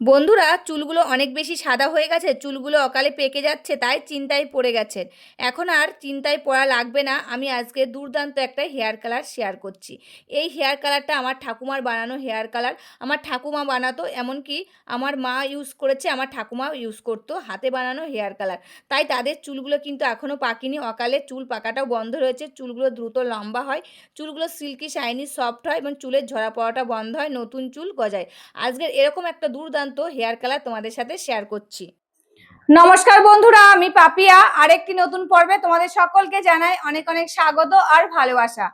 বন্ধুরা, চুলগুলো অনেক বেশি সাদা হয়ে গেছে, চুলগুলো অকালে পেকে যাচ্ছে, তাই চিন্তায় পড়ে গেছেন। এখন আর চিন্তায় পড়া লাগবে না। আমি আজকে দুর্দান্ত একটা হেয়ার কালার শেয়ার করছি। এই হেয়ার কালারটা আমার ঠাকুমার বানানো হেয়ার কালার। আমার ঠাকুমা বানাতো, এমনকি আমার মা ইউজ করেছে, আমার ঠাকুমাও ইউজ করতো হাতে বানানো হেয়ার কালার। তাই তাদের চুলগুলো কিন্তু এখনও পাকেনি, অকালে চুল পাকাটাও বন্ধ রয়েছে, চুলগুলো দ্রুত লম্বা হয়, চুলগুলো সিল্কি শাইনি সফট হয় এবং চুলের ঝরা পড়াটা বন্ধ হয়, নতুন চুল গজায়। আজকের এরকম একটা দুর্দান্ত হেয়ার কালার তোমাদের সাথে শেয়ার করছি। নমস্কার বন্ধুরা, আমি পাপিয়া আরেকটি নতুন পর্বে তোমাদের সকলকে জানাই অনেক অনেক স্বাগত আর ভালোবাসা।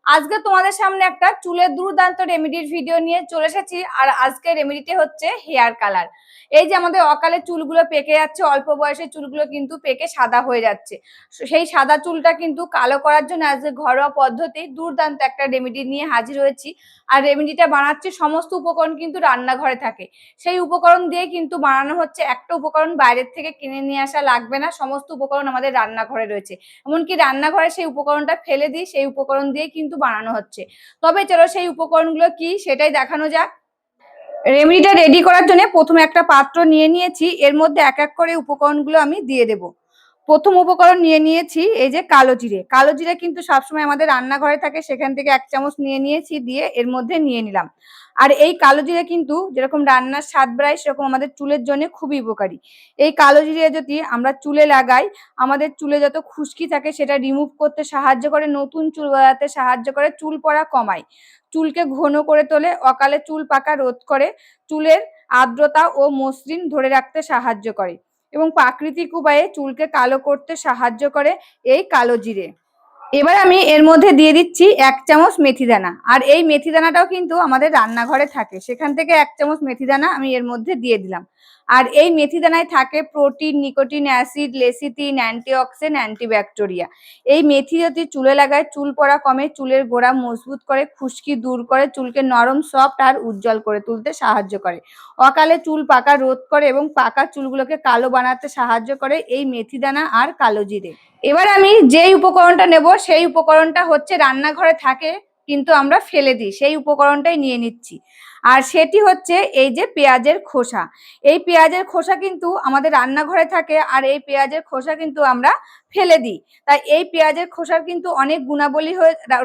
আজকে তোমাদের সামনে একটা চুলের দুর্দান্ত রেমেডির ভিডিও নিয়ে চলে এসেছি। আর আজকে রেমেডিটি হচ্ছে হেয়ার কালার। এই যে আমাদের অকালে চুলগুলো পেকে যাচ্ছে, অল্প বয়সের চুলগুলো কিন্তু পেকে সাদা হয়ে যাচ্ছে, সেই সাদা চুলটা কিন্তু কালো করার জন্য আজকে ঘরোয়া পদ্ধতি দুর্দান্ত একটা রেমেডি নিয়ে হাজির হয়েছি। আর রেমেডিটা বানাচ্ছি, সমস্ত উপকরণ কিন্তু রান্নাঘরে থাকে, সেই উপকরণ দিয়ে কিন্তু বানানো হচ্ছে। একটা উপকরণ বাইরের থেকে কিনে নিয়ে আসা লাগবে না, সমস্ত উপকরণ আমাদের রান্নাঘরে রয়েছে। এমনকি রান্নাঘরে সেই উপকরণটা ফেলে দিই, সেই উপকরণ দিয়ে কিন্তু বানানো হচ্ছে। তবে চলো সেই উপকরণগুলো কি সেটাই দেখানো যাক। রেমেডিটা রেডি করার জন্য প্রথমে একটা পাত্র নিয়ে নিয়েছি, এর মধ্যে এক এক করে উপকরণগুলো আমি দিয়ে দেব। প্রথম উপকরণ নিয়ে নিয়েছি এই যে কালো জিরে। কালো জিরে কিন্তু সবসময় আমাদের রান্নাঘরে থাকে, সেখান থেকে 1 চামচ নিয়ে নিয়েছি, দিয়ে এর মধ্যে নিয়ে নিলাম। আর এই কালো জিরে কিন্তু যেরকম রান্নার স্বাদ বাড়ায়, সেরকম আমাদের চুলের জন্য খুবই উপকারী। এই কালো জিরে যদি আমরা চুলে লাগাই, আমাদের চুলে যত খুশকি থাকে সেটা রিমুভ করতে সাহায্য করে, নতুন চুল গজাতে সাহায্য করে, চুল পড়া কমায়, চুলকে ঘন করে তোলে, অকালে চুল পাকা রোধ করে, চুলের আর্দ্রতা ও মসৃণ ধরে রাখতে সাহায্য করে এবং প্রাকৃতিক উপায়ে চুলকে কালো করতে সাহায্য করে এই কালো জিরে। এবার আমি এর মধ্যে দিয়ে দিচ্ছি 1 চামচ মেথি দানা। আর এই মেথি দানাটাও কিন্তু আমাদের রান্নাঘরে থাকে, সেখান থেকে 1 চামচ মেথি দানা আমি এর মধ্যে দিয়ে দিলাম। আর এই মেথি দানায় থাকে protein, nicotine, acid, lecithin, antioxidant, অ্যান্টিব্যাকটেরিয়া। এই মেথি যদি চুলে লাগায়, চুল পড়া কমে, চুলের গোড়া মজবুত করে, খুশকি দূর করে, চুলকে নরম, সফট আর উজ্জ্বল করে তুলতে সাহায্য করে, অকালে চুল পাকা রোধ করে এবং পাকা চুলগুলোকে কালো বানাতে সাহায্য করে এই মেথি দানা আর কালো জিরে। এবার আমি যেই উপকরণটা নেব, সেই উপকরণটা হচ্ছে রান্নাঘরে থাকে কিন্তু আমরা ফেলে দিই, সেই উপকরণটাই নিয়ে নিচ্ছি। আর সেটি হচ্ছে এই যে পেঁয়াজের খোসা। এই পেঁয়াজের খোসা কিন্তু আমাদের রান্নাঘরে থাকে, আর এই পেঁয়াজের খোসা কিন্তু আমরা ফেলে দিই। তাই এই পেঁয়াজের খোসার কিন্তু অনেক গুণাবলী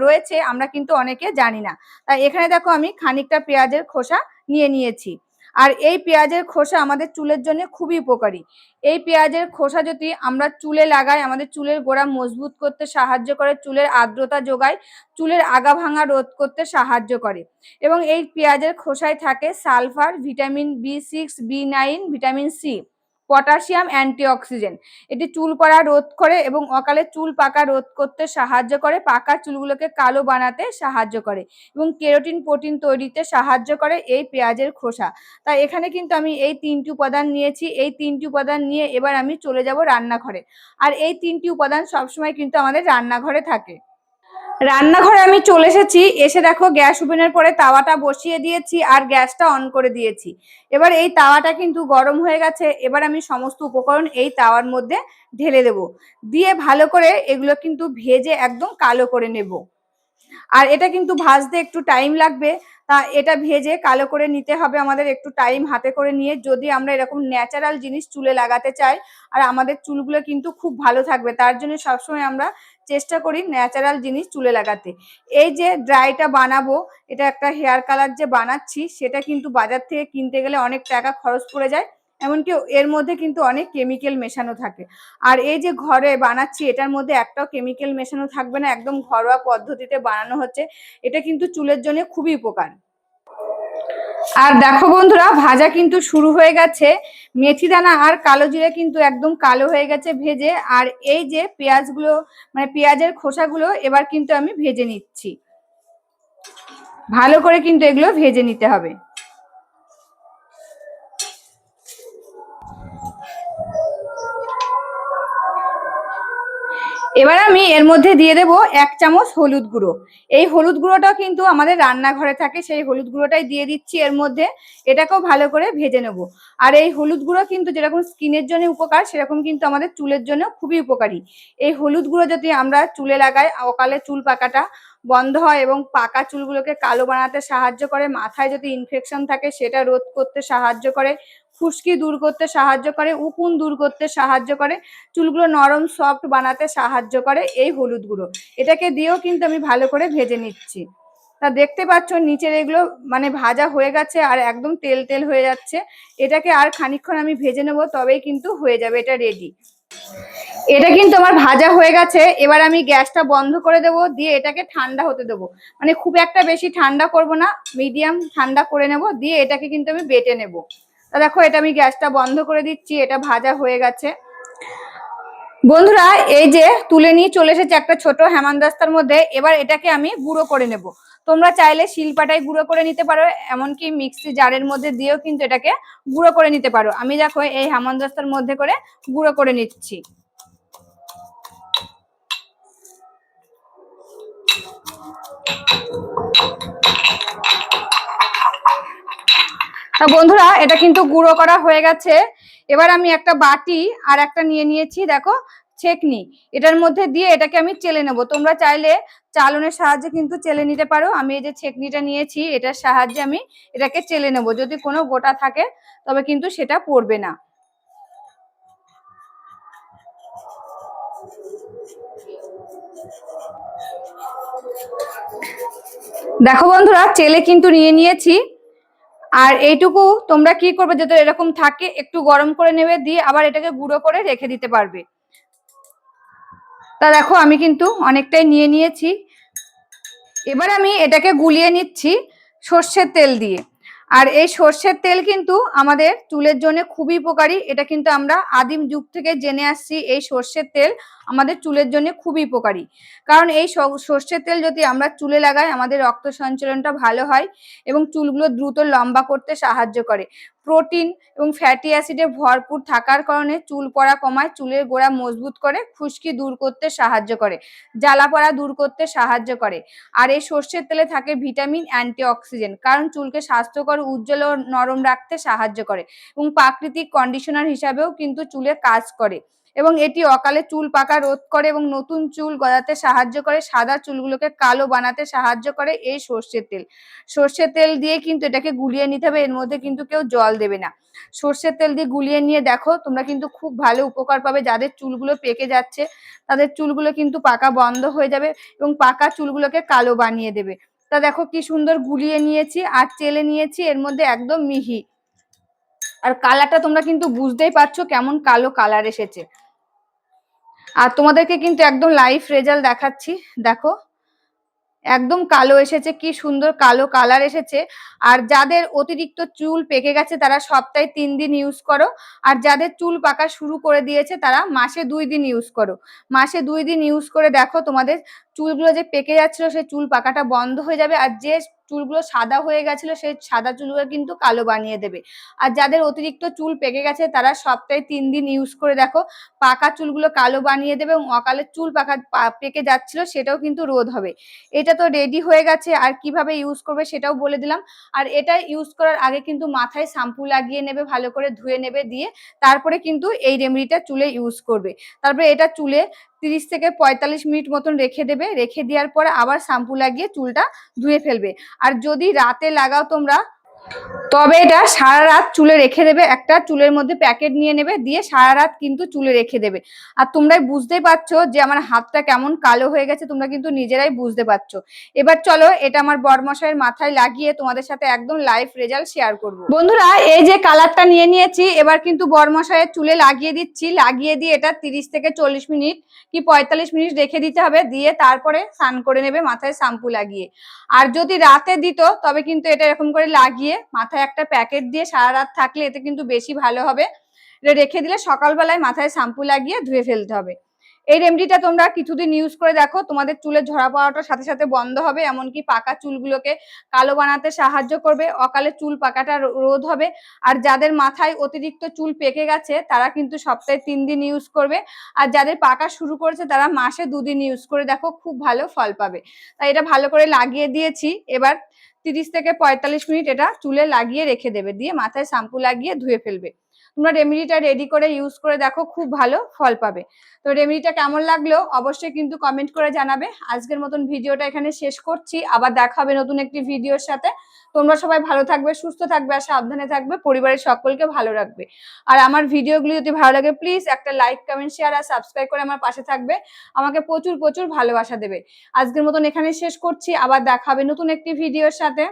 রয়েছে, আমরা কিন্তু অনেকে জানি না। তাই এখানে দেখো আমি খানিকটা পেঁয়াজের খোসা নিয়ে নিয়েছি। আর এই পেঁয়াজের খোসা আমাদের চুলের জন্য খুবই উপকারী। এই পেঁয়াজের খোসা যদি আমরা চুলে লাগাই, আমাদের চুলের গোড়া মজবুত করতে সাহায্য করে, চুলের আর্দ্রতা যোগায়, চুলের আগা ভাঙা রোধ করতে সাহায্য করে। এবং এই পেঁয়াজের খোসায় থাকে sulphur, vitamin B6, B9, vitamin C, potassium, antioxidant. এটি চুল পড়া রোধ করে এবং অকালে চুল পাকা রোধ করতে সাহায্য করে, পাকা চুলগুলোকে কালো বানাতে সাহায্য করে এবং কেরাটিন প্রোটিন তৈরিতে সাহায্য করে এই পেঁয়াজের খোসা। তাই এখানে কিন্তু আমি এই 3টি উপাদান নিয়েছি। এই 3টি উপাদান নিয়ে এবার আমি চলে যাব রান্নাঘরে। আর এই 3টি উপাদান সবসময় কিন্তু আমাদের রান্নাঘরে থাকে। রান্নাঘরে আমি চলে এসেছি, এসে দেখো গ্যাস ওভেনের পরে তাওয়াটা বসিয়ে দিয়েছি আর গ্যাসটা অন করে দিয়েছি। এবার এই তাওয়াটা কিন্তু গরম হয়ে গেছে, এবার আমি সমস্ত উপকরণ এই তাওয়ার মধ্যে ঢেলে দেব, দিয়ে ভালো করে এগুলো কিন্তু ভেজে একদম কালো করে নেব। আর এটা কিন্তু ভাজতে একটু টাইম লাগবে, তা এটা ভেজে কালো করে নিতে হবে আমাদের, একটু টাইম হাতে করে নিয়ে, যদি আমরা এরকম ন্যাচারাল জিনিস চুলে লাগাতে চাই আর আমাদের চুলগুলো কিন্তু খুব ভালো থাকবে, তার জন্য সবসময় আমরা চেষ্টা করি ন্যাচারাল জিনিস চুলে লাগাতে। এই যে ড্রাইটা বানাবো, এটা একটা হেয়ার কালার যে বানাচ্ছি, সেটা কিন্তু বাজার থেকে কিনতে গেলে অনেক টাকা খরচ পড়ে যায়, এমনকি এর মধ্যে কিন্তু অনেক কেমিক্যাল মেশানো থাকে। আর এই যে ঘরে বানাচ্ছি, এটার মধ্যে একটাও কেমিক্যাল মেশানো থাকবে না, একদম ঘরোয়া পদ্ধতিতে বানানো হচ্ছে। এটা কিন্তু চুলের জন্য খুবই উপকার। আর দেখো বন্ধুরা, ভাজা কিন্তু শুরু হয়ে গেছে, মেথি দানা আর কালো জিরে কিন্তু একদম কালো হয়ে গেছে ভেজে। আর এই যে পেঁয়াজগুলো, মানে পেঁয়াজের খোসাগুলো এবার কিন্তু আমি ভেজে নিচ্ছি, ভালো করে কিন্তু এগুলো ভেজে নিতে হবে। এবার আমি এর মধ্যে দিয়ে দেব 1 চামচ হলুদ গুঁড়ো। এই হলুদ গুঁড়োটাও কিন্তু আমাদের রান্নাঘরে থাকে, সেই হলুদ গুঁড়োটাই দিয়ে দিচ্ছি এর মধ্যে। এটাকেও ভালো করে ভেজে নেব। আর এই হলুদ গুঁড়ো কিন্তু যেরকম স্কিনের জন্য উপকার, সেরকম কিন্তু আমাদের চুলের জন্য খুবই উপকারী। এই হলুদ গুঁড়ো যদি আমরা চুলে লাগাই, অকালে চুল পাকাটা বন্ধ হয় এবং পাকা চুলগুলোকে কালো বানাতে সাহায্য করে। মাথায় যদি ইনফেকশন থাকে সেটা রোধ করতে সাহায্য করে, খুশকি দূর করতে সাহায্য করে, উকুন দূর করতে সাহায্য করে, চুলগুলো নরম সফট বানাতে সাহায্য করে এই হলুদ গুঁড়ো। এটাকে দিয়েও কিন্তু আমি ভালো করে ভেজে নিচ্ছি। তা দেখতে পাচ্ছ নিচের এগুলো মানে ভাজা হয়ে গেছে আর একদম তেল তেল হয়ে যাচ্ছে। এটাকে আর খানিকক্ষণ আমি ভেজে নেব, তবেই কিন্তু হয়ে যাবে এটা রেডি। এটা কিন্তু আমার ভাজা হয়ে গেছে। এবার আমি গ্যাসটা বন্ধ করে দেব, দিয়ে এটাকে ঠান্ডা হতে দেবো। মানে খুব একটা বেশি ঠান্ডা করব না, মিডিয়াম ঠান্ডা করে নেব, দিয়ে এটাকে কিন্তু আমি বেটে নেব। তা দেখো এটা আমি গ্যাসটা বন্ধ করে দিচ্ছি, এটা ভাজা হয়ে গেছে। বন্ধুরা এই যে তুলে নিয়ে চলে এসেছে একটা ছোট হেমানদাস্তার মধ্যে। এবার এটাকে আমি গুঁড়ো করে নেব। তোমরা চাইলে শিলপাটায় গুঁড়ো করে নিতে পারো, এমনকি মিক্সি জারের মধ্যে দিয়েও কিন্তু এটাকে গুঁড়ো করে নিতে পারো। আমি দেখো এই হেমানদাস্তার মধ্যে করে গুঁড়ো করে নিচ্ছি। তা বন্ধুরা এটা কিন্তু গুঁড়ো করা হয়ে গেছে। এবার আমি একটা বাটি আর একটা নিয়ে নিয়েছি, দেখো ছেঁকনি, এটার মধ্যে দিয়ে এটাকে আমি চেলে নেব। তোমরা চাইলে চালনের সাহায্যে কিন্তু চেলে নিতে পারো। আমি এই যে ছেঁকনিটা নিয়েছি, এটার সাহায্যে আমি এটাকে চেলে নেব। যদি কোনো গোটা থাকে তবে কিন্তু সেটা পড়বে না। দেখো বন্ধুরা চেলে কিন্তু নিয়ে নিয়েছি। আর এইটুকু তোমরা কি করবে, যদি এরকম থাকে একটু গরম করে নেবে, দিয়ে আবার এটাকে গুঁড়ো করে রেখে দিতে পারবে। তা দেখো আমি কিন্তু অনেকটাই নিয়ে নিয়েছি। এবার আমি এটাকে গুলিয়ে নিচ্ছি সর্ষের তেল দিয়ে। আর এই সর্ষের তেল কিন্তু আমাদের চুলের জন্য খুবই উপকারী। এটা কিন্তু আমরা আদিম যুগ থেকে জেনে আসছি, এই সর্ষের তেল আমাদের চুলের জন্য খুবই উপকারী। কারণ এই সর্ষের তেল যদি আমরা চুলে লাগাই, আমাদের রক্ত সঞ্চালনটা ভালো হয় এবং চুলগুলো দ্রুত লম্বা করতে সাহায্য করে। প্রোটিন এবং ফ্যাটি অ্যাসিডে ভরপুর থাকার কারণে চুল পড়া কমায়, চুলের গোড়া মজবুত করে, খুশকি দূর করতে সাহায্য করে, জ্বালা পড়া দূর করতে সাহায্য করে। আর এই সর্ষের তেলে থাকে ভিটামিন, অ্যান্টিঅক্সিডেন্ট, কারণ চুলকে স্বাস্থ্যকর, উজ্জ্বল ও নরম রাখতে সাহায্য করে এবং প্রাকৃতিক কন্ডিশনার হিসাবেও কিন্তু চুলে কাজ করে। এবং এটি অকালে চুল পাকা রোধ করে এবং নতুন চুল গজাতে সাহায্য করে, সাদা চুলগুলোকে কালো বানাতে সাহায্য করে এই সর্ষের তেল। সর্ষের তেল দিয়ে কিন্তু এটাকে গুলিয়ে নিতে হবে, এর মধ্যে কিন্তু কেউ জল দেবে না। সর্ষের তেল দিয়ে গুলিয়ে নিয়ে দেখো তোমরা কিন্তু খুব ভালো উপকার পাবে। যাদের চুলগুলো পেকে যাচ্ছে তাদের চুলগুলো কিন্তু পাকা বন্ধ হয়ে যাবে এবং পাকা চুলগুলোকে কালো বানিয়ে দেবে। তা দেখো কি সুন্দর গুলিয়ে নিয়েছি আর চেলে নিয়েছি, এর মধ্যে একদম মিহি। আর কালারটা তোমরা কিন্তু বুঝতেই পারছো কেমন কালো কালার এসেছে। আর তোমাদেরকে কিন্তু একদম লাইভ রেজাল্ট দেখাচ্ছি, দেখো একদম কালো এসেছে, কি সুন্দর কালো কালার এসেছে। আর যাদের অতিরিক্ত চুল পেকে গেছে তারা সপ্তাহে 3 দিন ইউজ করো। আর যাদের চুল পাকা শুরু করে দিয়েছে তারা মাসে 2 দিন ইউজ করো। মাসে 2 দিন ইউজ করে দেখো তোমাদের চুলগুলো যে পেকে যাচ্ছিল সেই চুল পাকাটা বন্ধ হয়ে যাবে। আর যে চুলগুলো সাদা হয়ে গেছিল সেই সাদা চুলগুলো কিন্তু কালো বানিয়ে দেবে। আর যাদের অতিরিক্ত চুল পেকে গেছে তারা সপ্তাহে 3 দিন ইউজ করে দেখো, পাকা চুলগুলো কালো বানিয়ে দেবে এবং অকালে চুল পাকা পেকে যাচ্ছিল সেটাও কিন্তু রোধ হবে। এটা তো রেডি হয়ে গেছে, আর কিভাবে ইউজ করবে সেটাও বলে দিলাম। আর এটা ইউজ করার আগে কিন্তু মাথায় শ্যাম্পু লাগিয়ে নেবে, ভালো করে ধুয়ে নেবে, দিয়ে তারপরে কিন্তু এই রেমেডিটা চুলে ইউজ করবে। তারপরে এটা চুলে 30 থেকে 45 মিনিট মতন রেখে দেবে, রেখে দেওয়ার পরে আবার শ্যাম্পু লাগিয়ে চুলটা ধুয়ে ফেলবে। আর যদি রাতে লাগাও তোমরা, তবে এটা সারা রাত চুলে রেখে দেবে। একটা চুলের মধ্যে প্যাকেট নিয়ে নেবে, দিয়ে সারা রাত কিন্তু চুলে রেখে দেবে। আর তোমরাই বুঝতেই পারছো যে আমার হাতটা কেমন কালো হয়ে গেছে, তোমরা কিন্তু নিজেরাই বুঝতে পারছো। এবার চলো এটা আমার বরমশাইয়ের মাথায় লাগিয়ে তোমাদের সাথে একদম লাইভ রেজাল্ট শেয়ার করব। বন্ধুরা এই যে কালারটা নিয়ে নিয়েছি, এবার কিন্তু বরমশাইয়ের চুলে লাগিয়ে দিচ্ছি। লাগিয়ে দিয়ে এটা 30 থেকে 40 মিনিট কি 45 মিনিট রেখে দিতে হবে, দিয়ে তারপরে স্নান করে নেবে মাথায় শ্যাম্পু লাগিয়ে। আর যদি রাতে দিত তবে কিন্তু এটা এরকম করে লাগিয়ে মাথায় একটা প্যাকেট দিয়ে সারা রাত থাকলে এতে কিন্তু বেশি ভালো হবে। রেখে দিলে সকালবেলায় মাথায় শ্যাম্পু লাগিয়ে ধুয়ে ফেলতে হবে। এই রেমেডিটা তোমরা কিছুদিন ইউজ করে দেখো, তোমাদের চুলের ঝরা পড়াটার সাথে সাথে বন্ধ হবে, এমনকি পাকা চুলগুলোকে কালো বানাতে সাহায্য করবে, অকালে চুল পাকাটা রোধ হবে। আর যাদের মাথায় অতিরিক্ত চুল পেকে গেছে তারা কিন্তু সপ্তাহে 3 দিন ইউজ করবে, আর যাদের পাকা শুরু করেছে তারা মাসে 2 দিন ইউজ করে দেখো, খুব ভালো ফল পাবে। তাই এটা ভালো করে লাগিয়ে দিয়েছি, এবার 30 থেকে 45 মিনিট এটা চুলে লাগিয়ে রেখে দেবে, দিয়ে মাথায় শ্যাম্পু লাগিয়ে ধুয়ে ফেলবে। তোমরা রেমেডিটা রেডি করে ইউজ করে দেখো, খুব ভালো ফল পাবে। তো রেমেডিটা কেমন লাগলো অবশ্যই কিন্তু কমেন্ট করে জানাবে। আজকের মতন ভিডিওটা এখানে শেষ করছি, আবার দেখা হবে নতুন একটি ভিডিওর সাথে। তোমরা সবাই ভালো থাকবে, সুস্থ থাকবে আর সাবধানে থাকবে, পরিবারের সকলকে ভালো রাখবে। আর আমার ভিডিওগুলি যদি ভালো লাগে প্লিজ একটা লাইক, কমেন্ট, শেয়ার আর সাবস্ক্রাইব করে আমার পাশে থাকবে, আমাকে প্রচুর প্রচুর ভালোবাসা দেবে। আজকের মতন এখানে শেষ করছি, আবার দেখা হবে নতুন একটি ভিডিওর সাথে।